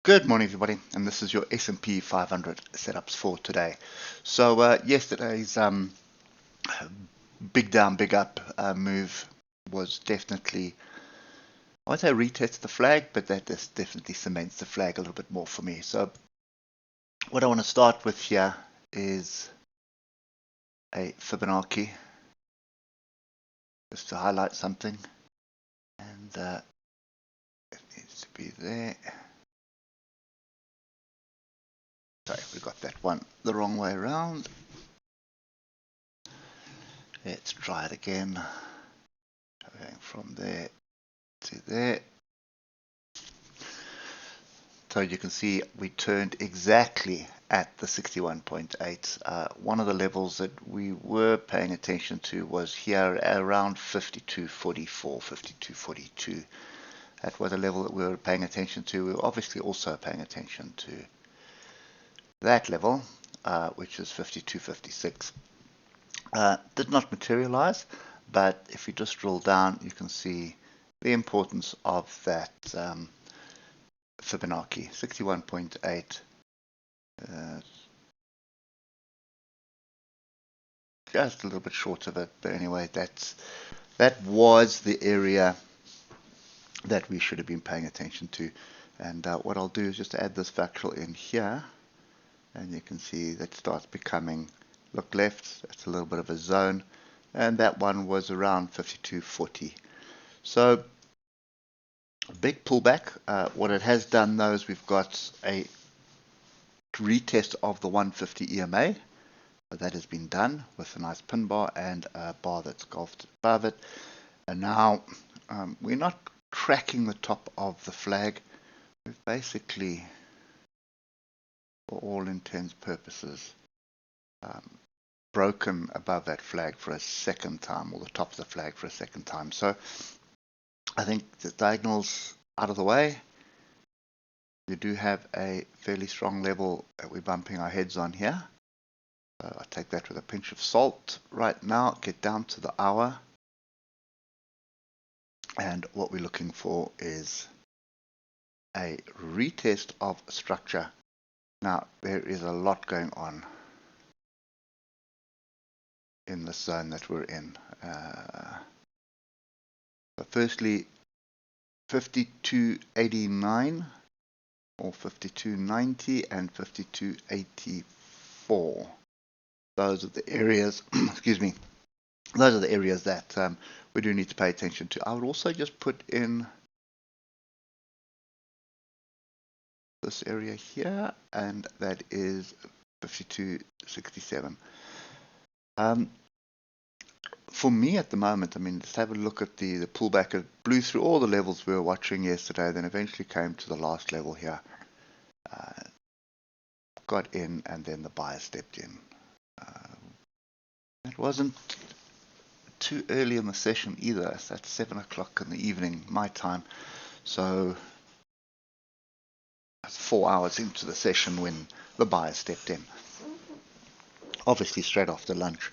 Good morning, everybody, and this is your S&P 500 setups for today. So yesterday's big down, big up move was definitely, I won't say retest the flag, but that just definitely cements the flag a little bit more for me. So what I want to start with here is a Fibonacci, just to highlight something, and it needs to be there. Sorry, we got that one the wrong way around. Let's try it again. Going from there to there. So you can see we turned exactly at the 61.8. One of the levels that we were paying attention to was here around 52.44, 52.42. That was a level that we were paying attention to. We were obviously also paying attention to that level, which is 52.56. Did not materialize, but if you just drill down, you can see the importance of that Fibonacci, 61.8. Just a little bit short of it, but anyway, that was the area that we should have been paying attention to. And what I'll do is just add this factual in here, and you can see that starts becoming, look left, that's a little bit of a zone, and that one was around 52.40. So big pullback. What it has done though is we've got a retest of the 150 EMA. That has been done with a nice pin bar and a bar that's golfed above it. And now we're not tracking the top of the flag. We've basically, for all intents and purposes, broken above that flag for a second time, or the top of the flag for a second time. So I think the diagonal's out of the way. We do have a fairly strong level that we're bumping our heads on here. So I take that with a pinch of salt right now, get down to the hour. And what we're looking for is a retest of structure. Now, there is a lot going on in the zone that we're in. So firstly, 52.89 or 52.90 and 52.84. Those are the areas, excuse me, those are the areas that we do need to pay attention to. I would also just put in this area here, and that is 52.67. For me at the moment, I mean, let's have a look at the pullback. It blew through all the levels we were watching yesterday, then eventually came to the last level here. Got in, and then the buyer stepped in. It wasn't too early in the session either. It's at 7 o'clock in the evening, my time. So it's 4 hours into the session when the buyer stepped in. Obviously straight after lunch.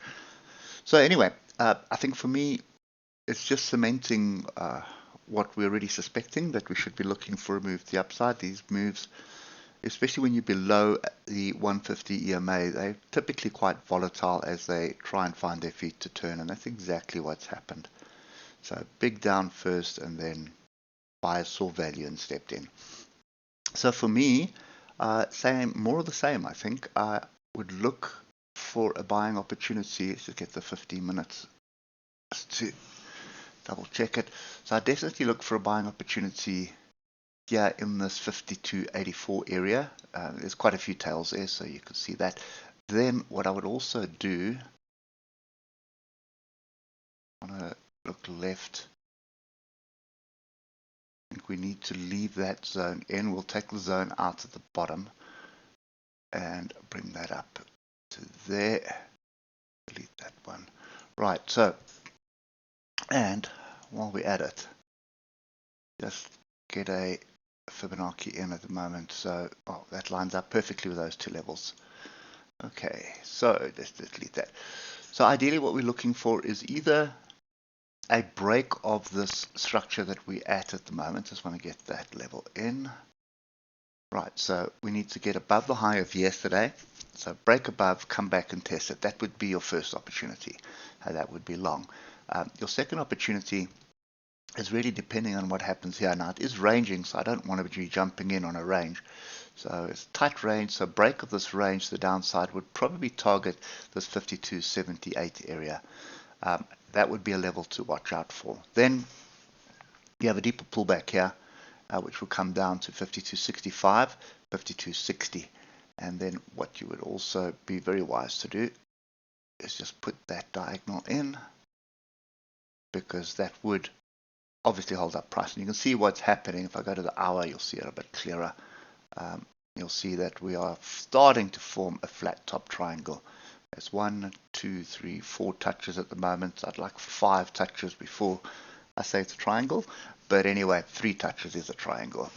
So anyway, I think for me, it's just cementing what we're already suspecting, that we should be looking for a move to the upside. These moves, especially when you're below the 150 EMA, they're typically quite volatile as they try and find their feet to turn, and that's exactly what's happened. So big down first, and then buyers saw value and stepped in. So for me, more of the same. I think I would look for a buying opportunity to get the 15 minutes to double check it. So I definitely look for a buying opportunity here in this 52.84 area. There's quite a few tails there, so you can see that. Then what I would also do, I want to look left. I think we need to leave that zone in. We'll take the zone out at the bottom and bring that up to there. Delete that one. Right, so, and while we're at it, just get a Fibonacci in at the moment. So that lines up perfectly with those two levels. Okay, so let's delete that. So ideally what we're looking for is either a break of this structure that we're at the moment. Just want to get that level in. Right, so we need to get above the high of yesterday. So break above, come back and test it. That would be your first opportunity. That would be long. Your second opportunity is really depending on what happens here. Now it is ranging, so I don't want to be jumping in on a range. So it's tight range, so break of this range, the downside would probably target this 52.78 area. That would be a level to watch out for. Then you have a deeper pullback here, which will come down to 52.65, 52.60. And then what you would also be very wise to do is just put that diagonal in, because that would obviously hold up price. And you can see what's happening. If I go to the hour, you'll see it a bit clearer. You'll see that we are starting to form a flat top triangle. There's 1, 2, 3, 4 touches at the moment. I'd like 5 touches before I say it's a triangle. But anyway, 3 touches is a triangle.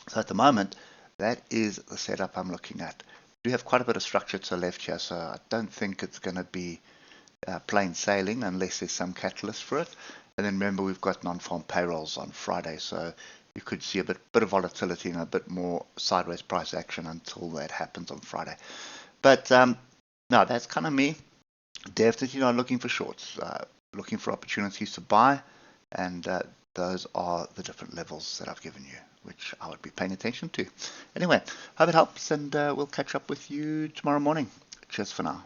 So at the moment, that is the setup I'm looking at. We do have quite a bit of structure to the left here, so I don't think it's going to be plain sailing unless there's some catalyst for it. And then remember, we've got non-farm payrolls on Friday, so you could see a bit of volatility and a bit more sideways price action until that happens on Friday. But no, that's kind of me. Definitely not looking for shorts, looking for opportunities to buy, and those are the different levels that I've given you, which I would be paying attention to. Anyway, hope it helps, and we'll catch up with you tomorrow morning. Cheers for now.